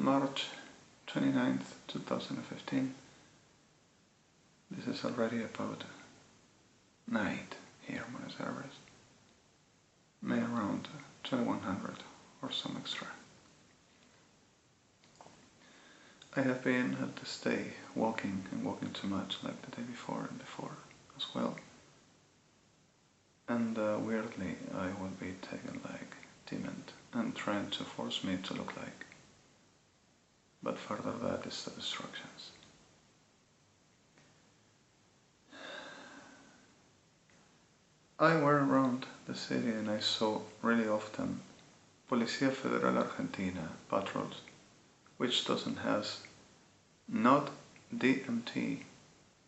March 29th, 2015. This is already about night here in Buenos Aires. Maybe around 2100 or some extra. I have been at this day walking and walking too much, like the day before and before as well. And weirdly I will be taken like demon and trying to force me to look like. But further that is the distractions. I were around the city and I saw really often Policía Federal Argentina patrols, which doesn't has not DMT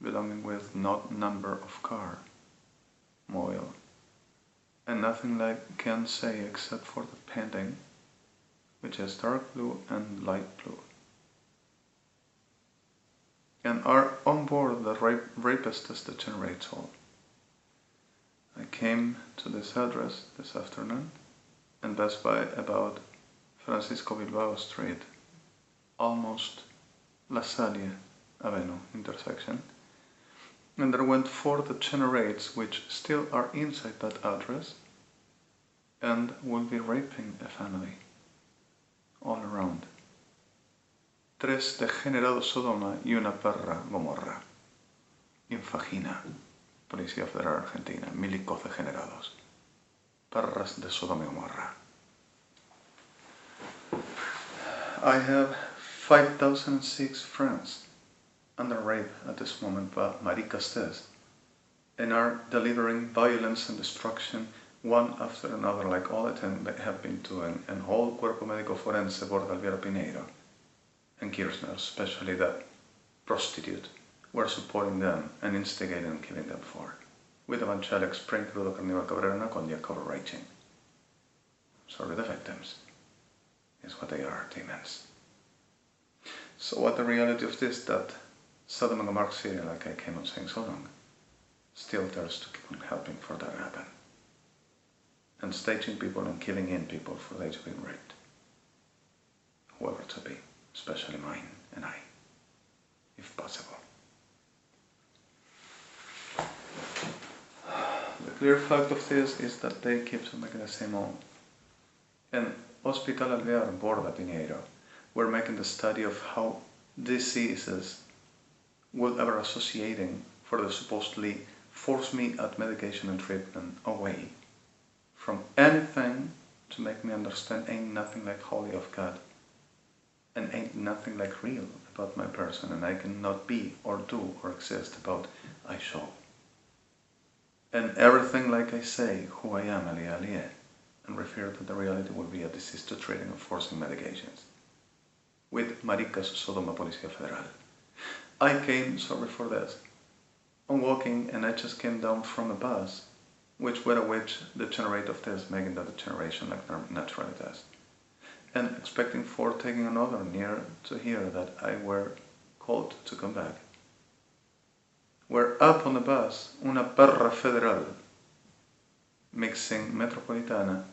belonging with not number of car, mobile, and nothing like can say except for the painting, which is dark blue and light blue. And are on board the rapist as degenerates all. I came to this address this afternoon and passed by about Francisco Bilbao Street, almost La Salle Avenue intersection, and there went 4 degenerates which still are inside that address and will be raping a family all around. 3 degenerados Sodoma y una perra Gomorra. Infagina. Policía Federal Argentina. Milicos degenerados. Perras de Sodoma y Gomorra. I have 5,006 friends under rape at this moment by maricas test and are delivering violence and destruction one after another, like all the time they have been doing, and whole Cuerpo Médico Forense, Borda Alviera Pineiro and Kirchner, especially that prostitute, were supporting them and instigating and killing them for, with evangelics praying to the Carnival Cabrera con their cover-raging. Sorry, the victims is what they are, demons. So what the reality of this, that Sodom and Gomorrah City, like I came on saying so long, still dares to keep on helping for that to happen. And staging people and killing in people for they to be raped. Whoever to be, especially mine and I, if possible. The clear fact of this is that they keep on making the same on. And Hospital Alvear, Borda Pineiro, we're making the study of how diseases will ever associating for the supposedly force me at medication and treatment away from anything to make me understand ain't nothing like holy of God and ain't nothing like real about my person, and I cannot be or do or exist about I show. And everything like I say, who I am, alia alia, and refer that the reality will be a disease to treating and forcing medications. With Maricas Sodoma Policía Federal. I came, sorry for this, on walking and I just came down from a bus, which degenerate of this, making the degeneration like naturally does. And expecting for taking another near to hear that I were called to come back. We're up on the bus, una perra federal, mixing Metropolitana,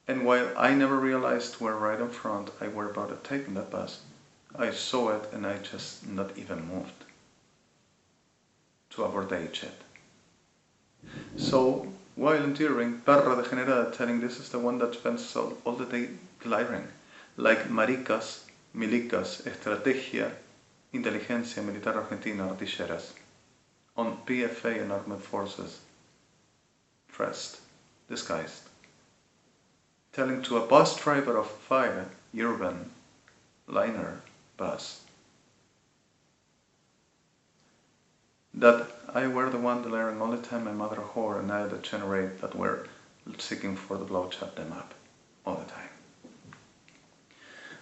and while I never realized where right in front I were about to take that bus, I saw it and I just not even moved to abordage it. So, while enduring, perra degenerada telling this is the one that spends all the day gliding, like maricas, milicas, estrategia, inteligencia militar argentina, artilleras, on PFA and armed forces, dressed, disguised, telling to a bus driver of 5 urban liner bus that I were the one delivering all the time my mother whore and I the generate that were seeking for the blowjob them up all the time.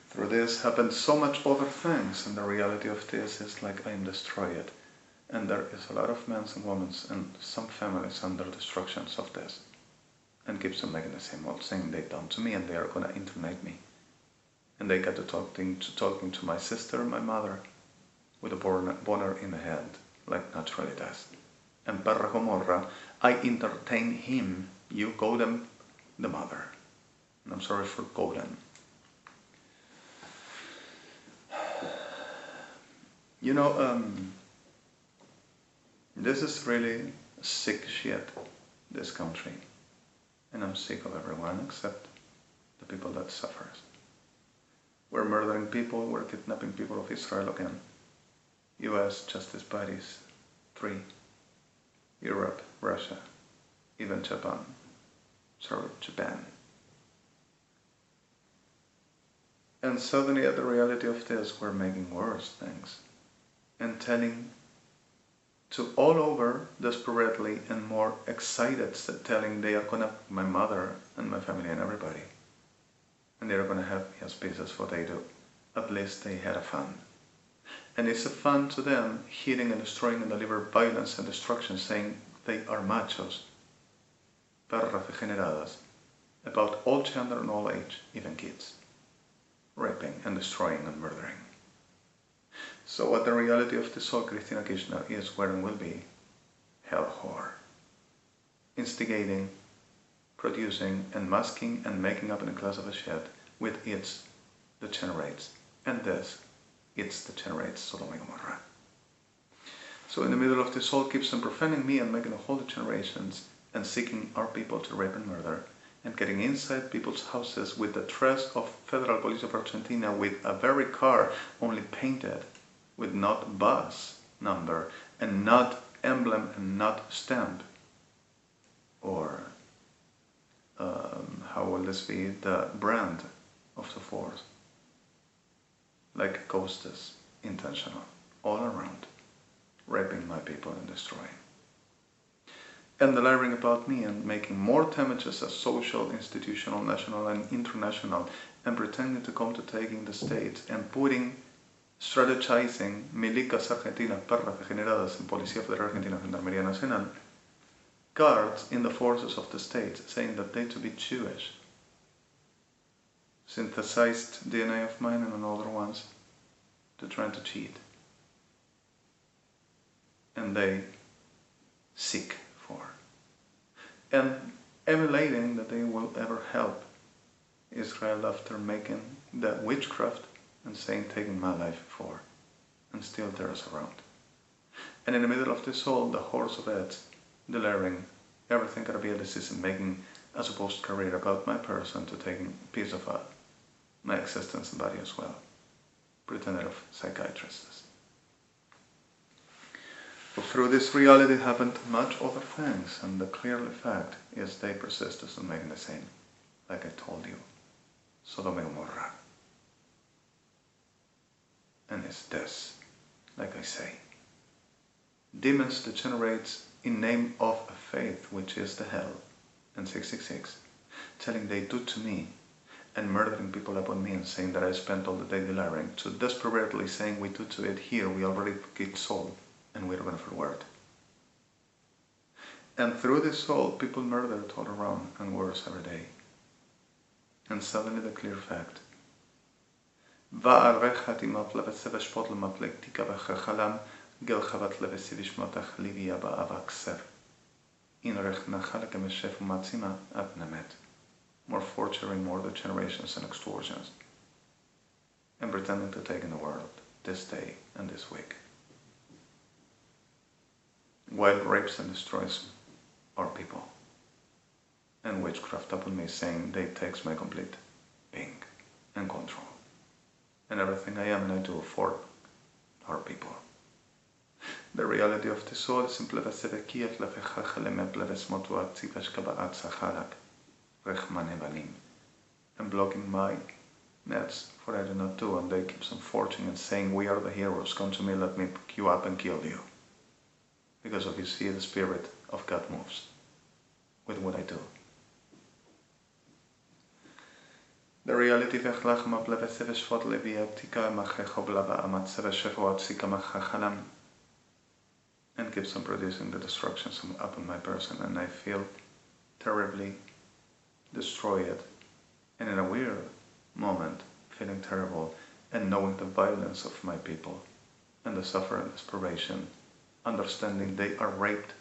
Through this happened so much other things, and the reality of this is like I am destroyed, and there is a lot of men and women and some families under destructions of this, and keeps on making the same old thing they done to me, and they are gonna internate me, and they got to talking to my sister and my mother with a boner in the head, like naturally does. And Perra Gomorra, I entertain him, you Golden, the mother. And I'm sorry for Golden. You know, this is really sick shit, this country. And I'm sick of everyone except the people that suffers. We're murdering people, we're kidnapping people of Israel again. US justice bodies, 3. Europe, Russia, even Japan. Japan. And suddenly at the reality of this, we're making worse things. And telling to all over desperately and more excited, telling they are gonna, my mother and my family and everybody. And they're gonna have me as pieces what they do. At least they had a fun. And it's a fun to them, hitting and destroying and deliver violence and destruction, saying they are machos, perras degeneradas, about all gender and all age, even kids, raping and destroying and murdering. So what the reality of the soul Christina Kirchner is, where and will be, hell whore. Instigating, producing and masking and making up in a class of a shit with its degenerates. And this, it's degenerates Sodom and Gomorrah. So in the middle of this all keeps on profaning me and making a whole generations and seeking our people to rape and murder and getting inside people's houses with the dress of Federal Police of Argentina with a very car only painted with not bus number and not emblem and not stamp, or how will this be, the brand of the force, like ghostes, intentional, all around, raping my people and destroying. And lying about me and making more damages as social, institutional, national and international, and pretending to come to taking the states and putting, strategizing milicas argentinas, perras degeneradas en Policía Federal Argentina, Gendarmería Nacional, guards in the forces of the state, saying that they to be Jewish, synthesized DNA of mine and another ones to try to cheat. And they seek for. And emulating that they will ever help Israel after making the witchcraft and saying taking my life for, and still there is around. And in the middle of this all, the horse of it, delivering everything gotta be a decision making a supposed career about my person to taking a piece of my existence and body as well. Pretender of psychiatrists. But through this reality happened much other things, and the clearly fact is they persist in making the same, like I told you, Sodom and Gomorrah. And it's this, like I say, demons degenerates in name of a faith which is the hell, and 666, telling they do to me, and murdering people upon me and saying that I spent all the day delirium, to desperately saying we do to it here, we already get soul, and we're gonna forward. And through this soul, people murdered all around and worse every day. And suddenly the clear fact. More forgery, more degenerations and extortions, and pretending to take in the world this day and this week. While rapes and destroys our people, and witchcraft upon me saying they takes my complete being and control, and everything I am and I do for our people. The reality of the soul is and blocking my nets for I do not do, and they keep on forging and saying we are the heroes, come to me, let me pick you up and kill you. Because of you see the spirit of God moves with what I do. The reality and keeps on producing the destructions upon my person, and I feel terribly destroyed, and in a weird moment feeling terrible and knowing the violence of my people and the suffering and desperation, understanding they are raped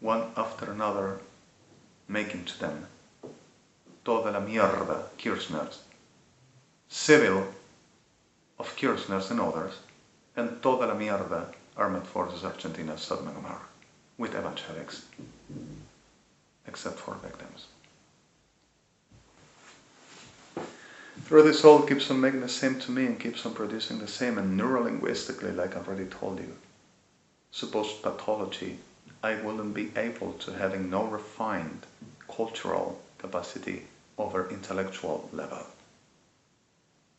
one after another, making to them toda la mierda Kirchners, civil of Kirchners and others, and toda la mierda Armed Forces Argentina Sodom and Gomorrah with evangelics, except for victims. Through this all keeps on making the same to me and keeps on producing the same, and neurolinguistically, like I've already told you, supposed pathology, I wouldn't be able to, having no refined cultural capacity over intellectual level,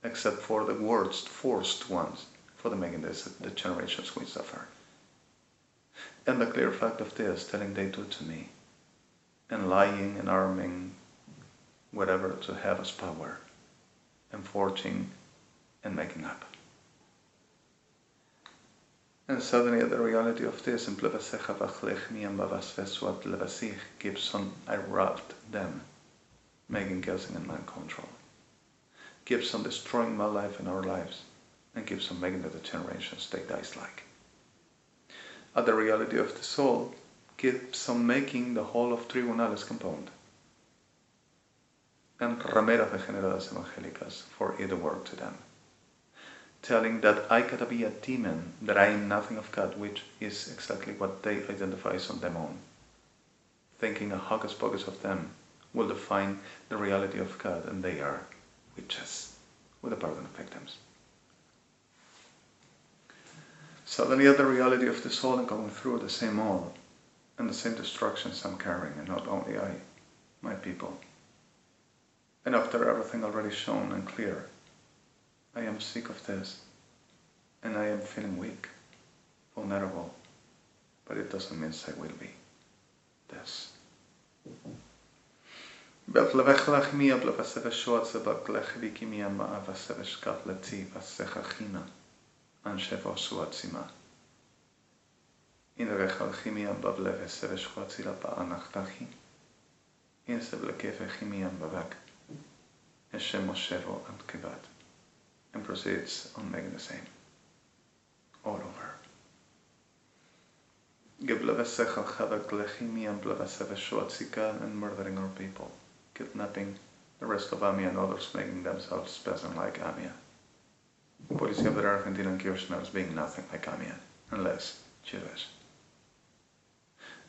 except for the worst forced ones for the making this the generations we suffer. And the clear fact of this, telling they do to me, and lying and arming whatever to have as power, and forging and making up. And suddenly the reality of this, and keeps on, I robbed them, making guessing and mind control. Keeps on destroying my life and our lives, and keeps on making the generations they dice like. At the reality of the soul, keeps on making the whole of tribunales compound, and rameras degeneradas evangélicas for either word to them, telling that I gotta be a demon, that I am nothing of God, which is exactly what they identify as on them own, thinking a hocus pocus of them will define the reality of God, and they are witches with the pardon of victims. Suddenly at the reality of the soul and going through the same all, and the same destructions I'm carrying, and not only I, my people. And after everything already shown and clear, I am sick of this, and I am feeling weak, vulnerable, but it doesn't mean I will be this. In the rechalchimian bavleve sevesh chwatzila pa'anachtachi, in seblekeve chimian bavak, Hashem Moshevo and Kivat, and proceeds on making the same, all over. Geblevesechal chavak lechimian bleveseve shwatzika, and murdering our people, kidnapping the rest of Amia and others, making themselves peasant like Amia. Policía of Argentina and Kirchner's being nothing like Amia, unless Jewish.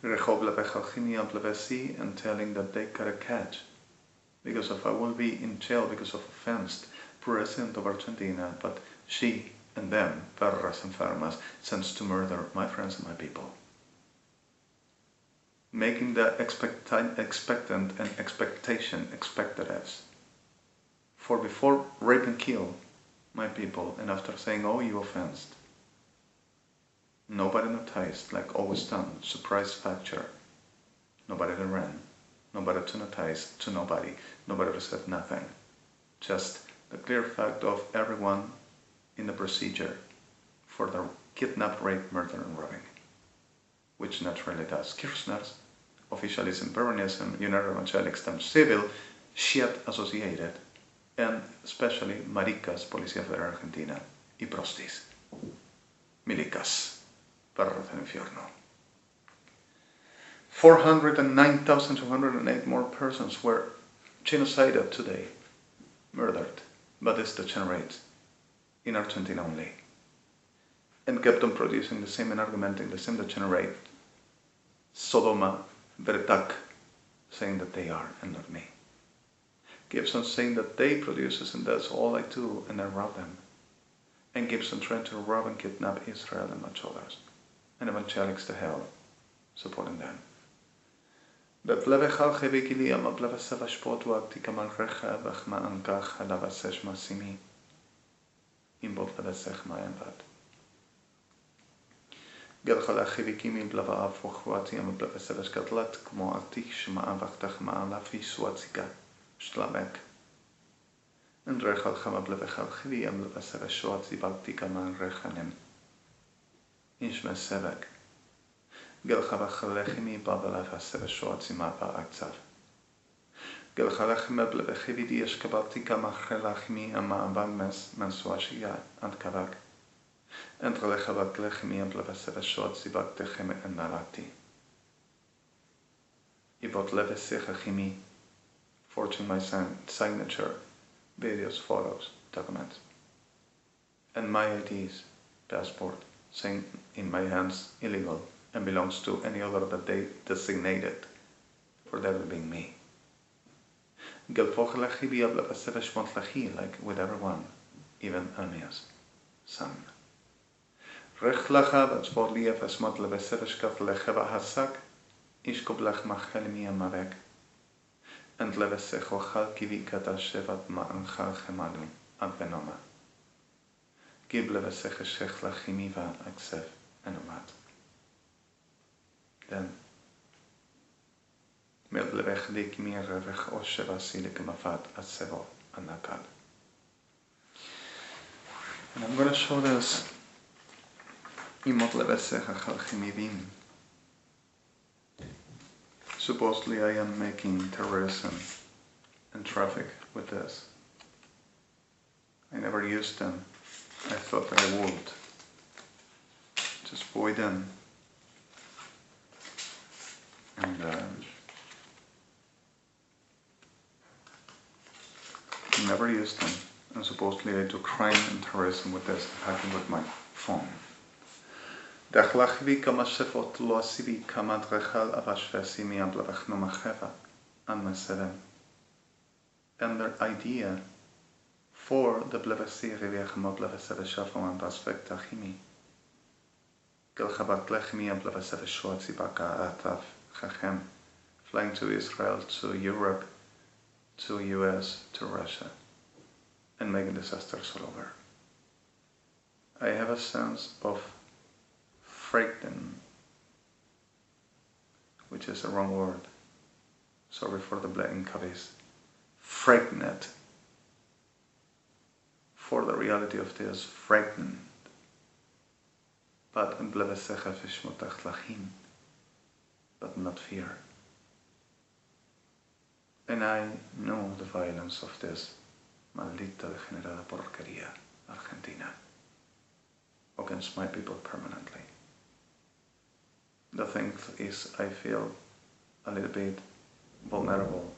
Rechov levechalchimia blevesi, and telling that they gotta catch, because if I will be in jail because of offense, President of Argentina, but she and them, perras and farmas, sends to murder my friends and my people. Making the expectant and expectation expectatives. For before rape and kill my people, and after saying, oh, you offensed, nobody noticed, like always done, surprise factor. Nobody ran. Nobody to notice to nobody. Nobody said nothing. Just the clear fact of everyone in the procedure for the kidnap, rape, murder, and robbing, which naturally does. Kirchner's, officialism, Peronism, United Evangelics, them civil, shit associated, and especially maricas, Policía Federal Argentina, y prostis, milicas, perros del infierno. 409,208 more persons were genocided today, murdered, but this degenerates in Argentina only, and kept on producing the same and argumenting the same degenerate Sodoma, Vertak, saying that they are and not me. Keeps on saying that they produces and that's all I do, and I rob them, and keeps on trying to rob and kidnap Israel and much others, and evangelics to hell, supporting them. But levechal chevikili ama blevesavash potu aktikam alrecha vachma ankach halavasesh masimi imbot levesech mayanvat. Gelchala chevikimi bleva avochuati ama blevesavash katlat kmo atik shma avachtach maalafi suatzika shtlamek. And rechal chama blevechal chevi am blevesavash suatzi baktikam alrechanem inshme sevek. Gelchalachlechem babelach haseveshoatzima ba'akzav. Gelchalachem blevechividi eshkabatika machelachmi ama'abagmes mansuashia and kavak. And relechavachlechmi and bleveseveshoatzibak techem and malati. Ibot levesechachimi, forging my signature, videos, photos, documents. And my IDs, passport, saying in my hands illegal and belongs to any other that they designated for that being me. Like with everyone, even Amia's son. Rechlacha batzvodlia fasmot lebeseveshkat lecheva hasak ishkoblach machelmi amavek and levesechochal kivikata shevat ma'ancha chemadu advenoma. Gib levesecheshech lachimiva aksef enomat. Then Med levechdik mir revech osheva silik mafat asevo anakad. And I'm going to show this imot levesecha chalchimivim. Supposedly I am making terrorism and traffic with this. I never used them. I thought that I would. Just buy them. And never used them. And supposedly I do crime and terrorism with this, attacking with my phone. Dachlachvi kama shefot loasivi kama drechal avashvesi mi ablavachno macheva and mesedem. And their idea for the blevesi reviachmot leveseve shafom and basvek tachimi. Gelchabat lechmi and bleveseve shoatzi baka ataf chachem. Flying to Israel, to Europe, to US, to Russia, and making disasters all over. I have a sense of frightened, which is the wrong word. Sorry for the blatant copies. Frightened for the reality of this, frightened. But not fear. And I know the violence of this maldita degenerada porquería Argentina against my people permanently. The thing is, I feel a little bit vulnerable,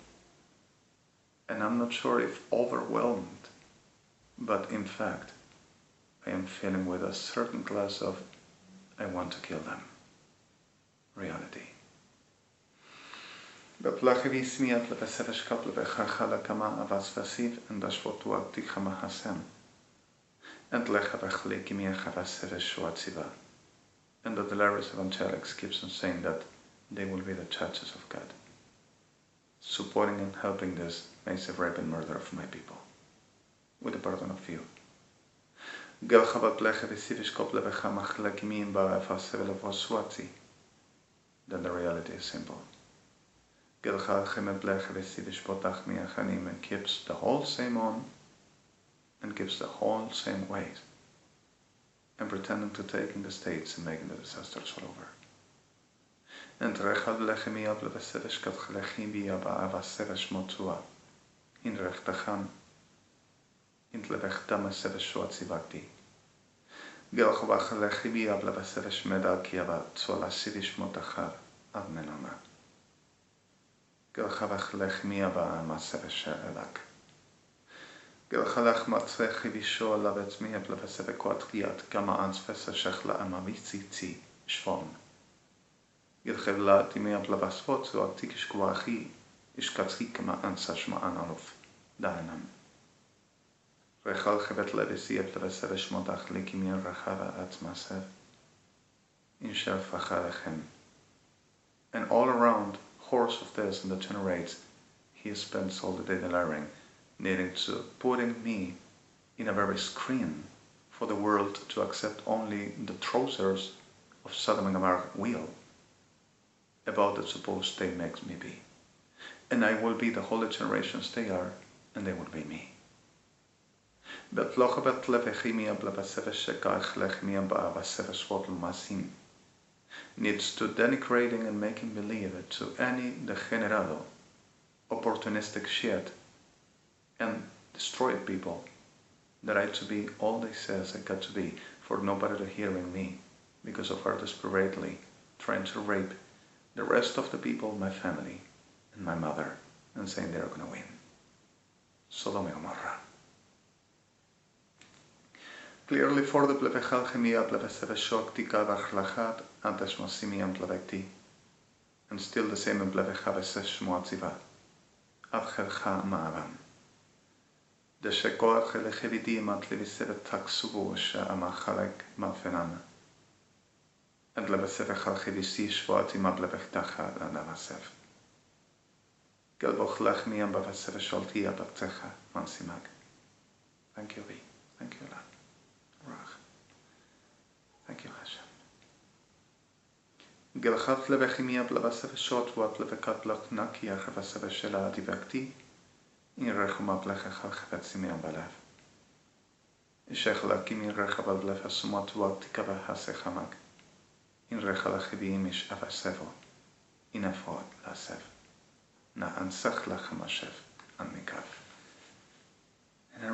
and I'm not sure if overwhelmed, but in fact I am feeling with a certain class of I want to kill them reality. Beplachevismiat lepeseveshkap lepechachala kama avasvasiv and dashvotuak tichama hasem and lechavachlikimia chavaseveshuatziva. And the delirious evangelics keeps on saying that they will be the judges of God, supporting and helping this massive rape and murder of my people, with the pardon of few. Then the reality is simple. And keeps the whole same on and keeps the whole same ways, and pretending to take in the states and making the disasters all over. And in rechtachan in levechtam seveshuatzivakti gelchavach lechibia blevesevesh medalkiava tsolasivish motachar admenona gelchavach lechmiava masevesh elak gelchalach matzechivisho lavetzmia blevesevequatriat gama ansfesa shechla amavitzi shvon gelchavla timia blevasvot zoaktikish kuachi ishkatzi kama ansashma analof daranam Rechal chevet levisiet levesevesh modach likimir rachava atzmasev in shelf achalechem. And all around, horse of this and the generates, he spends all the day delirium, needing to putting me in a very screen for the world to accept only the trousers of Sodom and Gomorrah will about the supposed they makes me be. And I will be the holy generations they are, and they will be me. Needs to denigrating and making believe it to any degenerado, opportunistic shit, and destroyed people that I to be all they says I got to be for nobody to hearing me because of her desperately trying to rape the rest of the people, my family and my mother, and saying they're gonna win. Sodom and Gomorrah. Clearly for the plevechal chemia pleveseveshok tika vachlachat anteshmosimiam plevekti, and still the same in plevechavesesh moatziva, avchelcha ma'avam. The shekoach elechevidi matlevisevet taksuvo she'amachalek mafenam, and levesevechal chevisi shvoati maplevechtacha anavasev. Gelboch lechmiam bavesevesholti abaktecha mansimag. Thank you, Vi. Thank you, Lord. Thank you, Hashem. Gelchat levechimia blavaseveshot wat levekat blachnakia chavaseveshela adivakti in rechuma blechachal chavetzimiam balev. Ishech lakim in rechaval blev hasumat waktikava hasechamag in rechalachivim ish avasevo in afod lasev na ansach lachamashev amikav. And I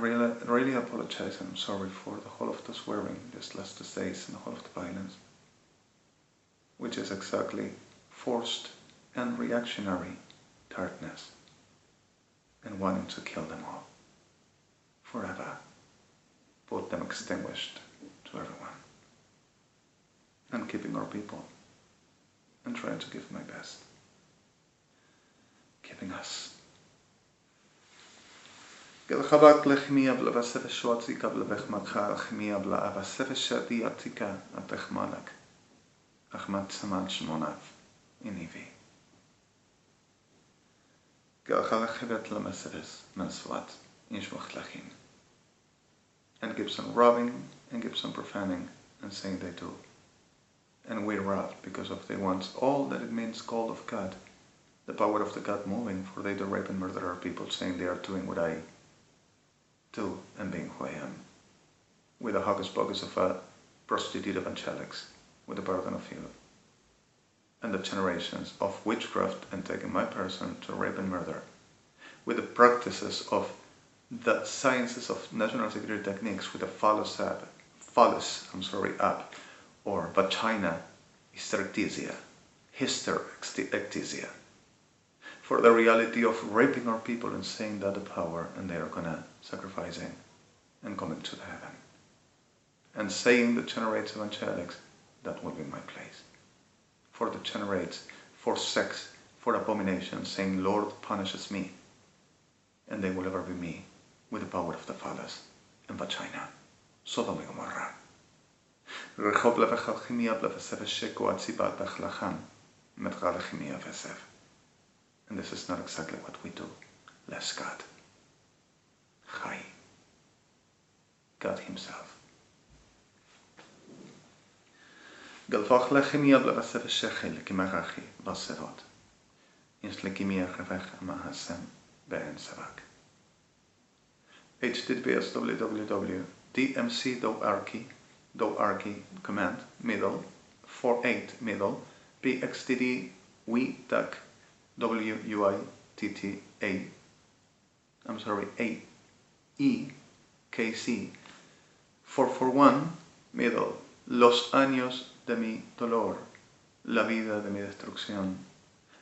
really apologize, and I'm sorry for the whole of the swearing, just last days, and the whole of the violence, which is exactly forced and reactionary tiredness, and wanting to kill them all, forever, put them extinguished to everyone, and keeping our people, and trying to give my best, keeping us. Gelchabak lechmia blavaseveshwatzika blavechmakha lechmia blavaseveshadiatika atechmalak achmat samal shmonav inivi. Gelchalachevet lameseves menswat inshvach lachim. And give some robbing and give some profaning and saying they do. And we rob because of they want all that it means call of God, the power of the God moving, for they do rape and murder our people, saying they are doing what I do and being who I am, with the hocus pocus of a prostitute evangelics, with the burden of you, and the generations of witchcraft and taking my person to rape and murder, with the practices of the sciences of national security techniques, with the phallus app, or vagina hysterectasia, for the reality of raping our people and saying that the power, and they are gonna sacrificing and coming to the heaven, and saying that generates evangelics, that will be my place. For the generates, for sex, for abomination, saying Lord punishes me, and they will ever be me, with the power of the phallus and vagina. Sodom and Gomorrah. Rechob levechal chimia blevesevesheko atzibat bechlacham metral chimia vesev. And this is not exactly what we do. Less God. Chai. God Himself. Galvach lechimia bleveseveshechel kimarachi vaserot. Ins lekimia chevech amahasem be'en savak. https www.dmc.archi command middle 48 middle pxdd we duck WUITTA AEKC 441 middle los años de mi dolor, la vida de mi destrucción,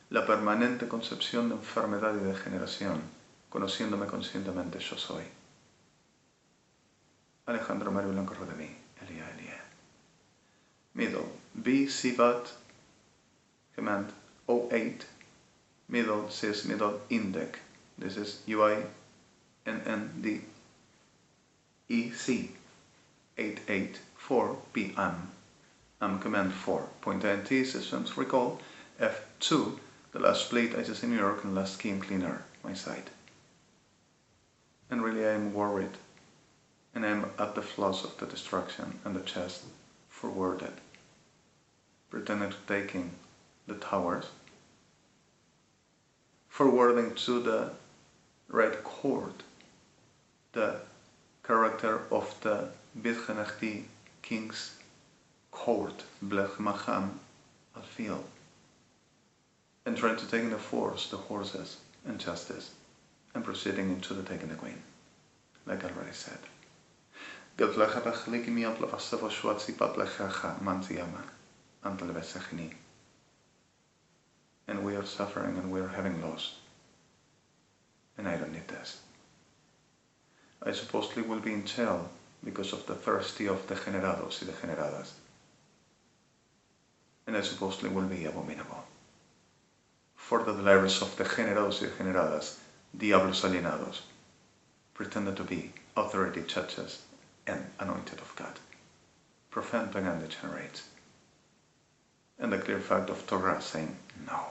la permanente concepción de enfermedad y degeneración, conociéndome conscientemente yo soy. Alejandro Mario Blanco REDEMI, Elia. Middle B Sivat command 08 middle says middle indec. This is UINNDEC 884 PM. Command 4. .int systems recall F2, the last plate I just in New York and last key and cleaner, my site. And really I am worried, and I am at the flaws of the destruction and the chest forwarded, pretending to taking the towers, forwarding to the red cord the character of the Bidgenachti king's court, Blech Macham al-Fil, and trying to take in the force the horses and justice, and proceeding into the taking the queen, like I already said. And we are suffering and we are having loss. And I don't need this. I supposedly will be in jail because of the thirsty of degenerados y degeneradas. And it supposedly will be abominable. For the desires of degenerados y degeneradas, diablos alienados, pretended to be authority judges and anointed of God, profane pagan degenerates, and the clear fact of Torah saying no.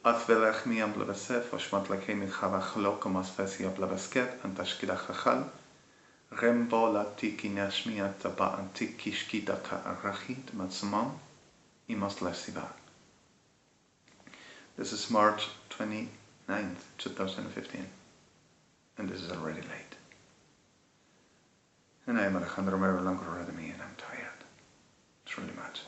Athvelech mi amblevesef, oshmat lakemi chavach lokom asfesi ablevesket, antashkida chachal, rembo la tiki nashmia taba antik kishkida ka arachit matzamam, imas lesiva. This is March 29th, 2015, and this is already late. And I am A.M.BLANCO, REDEMI, and I'm tired. It's really much.